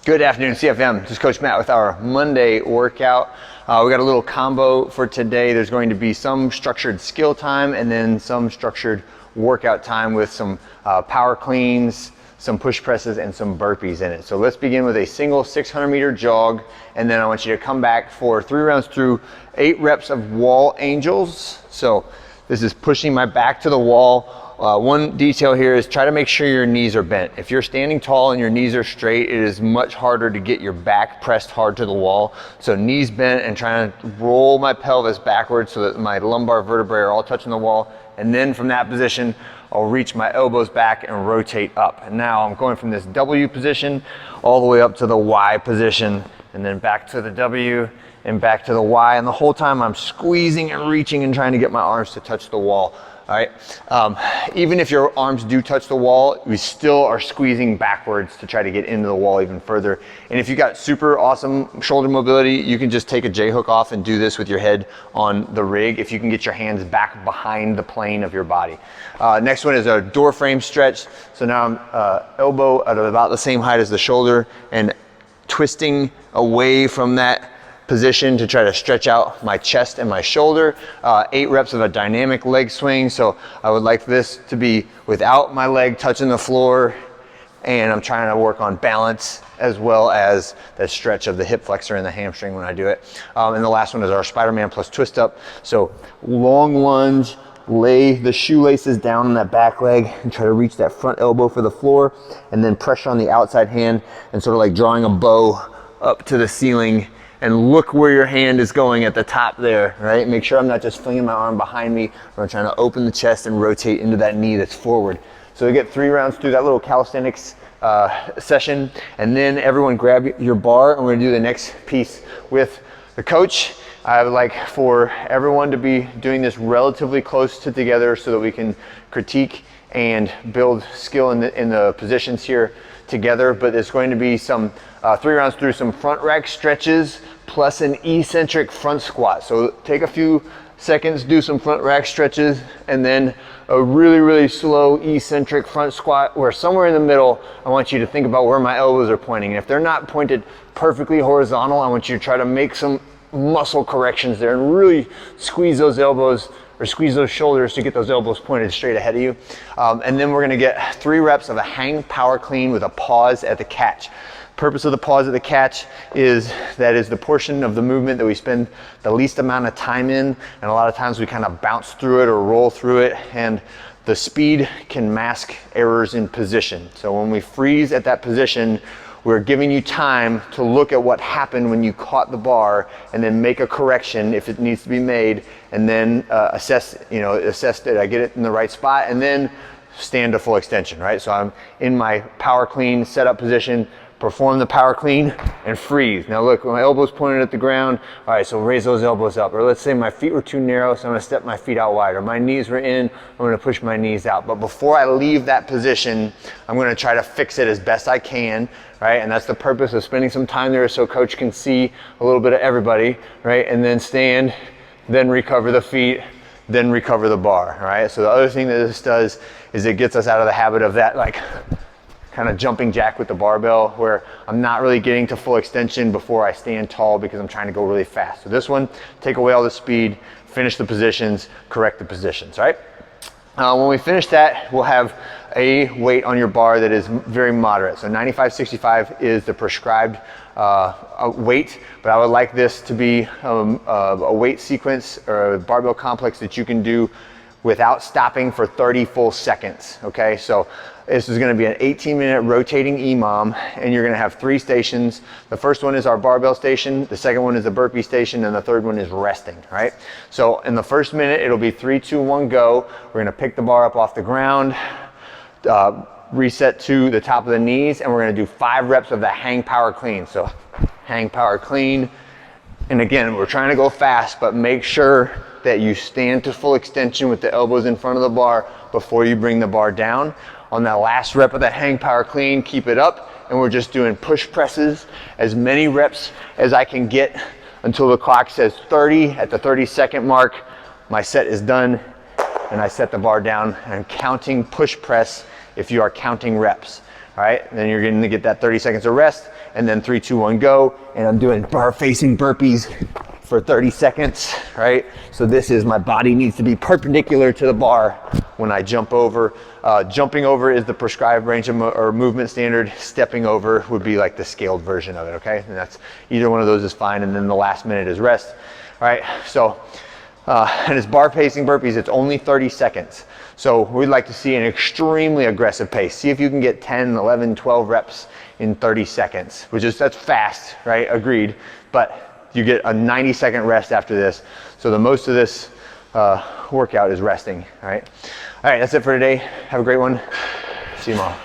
Good afternoon, CFM. This is Coach Matt with our Monday workout. We got a little combo for today. There's going to be some structured skill time and then some structured workout time with some power cleans, some push presses, and some burpees in it. So let's begin with a single 600-meter jog, and then I want you to come back for 3 rounds through 8 reps of wall angels. So this is pushing my back to the wall. One detail here is try to make sure your knees are bent. If you're standing tall and your knees are straight, it is much harder to get your back pressed hard to the wall. So knees bent and trying to roll my pelvis backwards so that my lumbar vertebrae are all touching the wall. And then from that position, I'll reach my elbows back and rotate up. And now I'm going from this W position all the way up to the Y position, and then back to the W and back to the Y. And the whole time I'm squeezing and reaching and trying to get my arms to touch the wall. All right. Even if your arms do touch the wall, we still are squeezing backwards to try to get into the wall even further. And if you got super awesome shoulder mobility, you can just take a J hook off and do this with your head on the rig if you can get your hands back behind the plane of your body. Next one is a door frame stretch. So now I'm elbow at about the same height as the shoulder and twisting away from that position to try to stretch out my chest and my shoulder. 8 reps of a dynamic leg swing. So I would like this to be without my leg touching the floor, and I'm trying to work on balance as well as the stretch of the hip flexor and the hamstring when I do it. And the last one is our Spider-Man plus twist up. So long lunge, lay the shoelaces down on that back leg and try to reach that front elbow for the floor, and then pressure on the outside hand and sort of like drawing a bow up to the ceiling. And look where your hand is going at the top there, right? Make sure I'm not just flinging my arm behind me, but I'm trying to open the chest and rotate into that knee that's forward. So we get 3 rounds through that little calisthenics session, and then everyone grab your bar, and we're gonna do the next piece with the coach. I would like for everyone to be doing this relatively close to together so that we can critique and build skill in the positions here together. But there's going to be some 3 rounds through some front rack stretches plus an eccentric front squat. So take a few seconds, do some front rack stretches, and then a really, really slow eccentric front squat where somewhere in the middle, I want you to think about where my elbows are pointing. And if they're not pointed perfectly horizontal, I want you to try to make some muscle corrections there and really squeeze those elbows or squeeze those shoulders to get those elbows pointed straight ahead of you. And then we're gonna get 3 reps of a hang power clean with a pause at the catch. Purpose of the pause at the catch is that is the portion of the movement that we spend the least amount of time in, and a lot of times we kind of bounce through it or roll through it, and the speed can mask errors in position. So when we freeze at that position, we're giving you time to look at what happened when you caught the bar and then make a correction if it needs to be made, and then assess did I get it in the right spot, and then stand to full extension, right? So I'm in my power clean setup position, perform the power clean and freeze. Now look, my elbow's pointed at the ground. All right, so raise those elbows up. Or let's say my feet were too narrow, so I'm gonna step my feet out wider. My knees were in, I'm gonna push my knees out. But before I leave that position, I'm gonna try to fix it as best I can, right? And that's the purpose of spending some time there so coach can see a little bit of everybody, right? And then stand, then recover the feet, then recover the bar, right? So the other thing that this does is it gets us out of the habit of that like kind of jumping jack with the barbell where I'm not really getting to full extension before I stand tall because I'm trying to go really fast. So this one, take away all the speed, finish the positions, correct the positions, right? When we finish that, we'll have a weight on your bar that is very moderate. So 95-65 is the prescribed weight, but I would like this to be a weight sequence or a barbell complex that you can do without stopping for 30 full seconds, okay? So this is gonna be an 18-minute rotating EMOM, and you're gonna have 3 stations. The first one is our barbell station, the second one is the burpee station, and the third one is resting, right? So in the first minute, it'll be 3, 2, 1, go. We're gonna pick the bar up off the ground, reset to the top of the knees, and we're gonna do 5 reps of the hang power clean. So hang power clean, and again, we're trying to go fast, but make sure that you stand to full extension with the elbows in front of the bar before you bring the bar down. On that last rep of that hang power clean, keep it up, and we're just doing push presses, as many reps as I can get until the clock says 30. At the 30-second mark, my set is done, and I set the bar down. I'm counting push press if you are counting reps. All right, then you're gonna get that 30 seconds of rest, and then 3, 2, 1, go. And I'm doing bar facing burpees for 30 seconds, right? So this is, my body needs to be perpendicular to the bar when I jump over. Jumping over is the prescribed range of or movement standard. Stepping over would be like the scaled version of it, okay? And that's, either one of those is fine, and then the last minute is rest. All right, so, and it's bar pacing burpees, it's only 30 seconds. So we'd like to see an extremely aggressive pace. See if you can get 10, 11, 12 reps in 30 seconds, which is, that's fast, right? Agreed. But you get a 90-second rest after this. So the most of this workout is resting, all right? All right, that's it for today. Have a great one. See you tomorrow.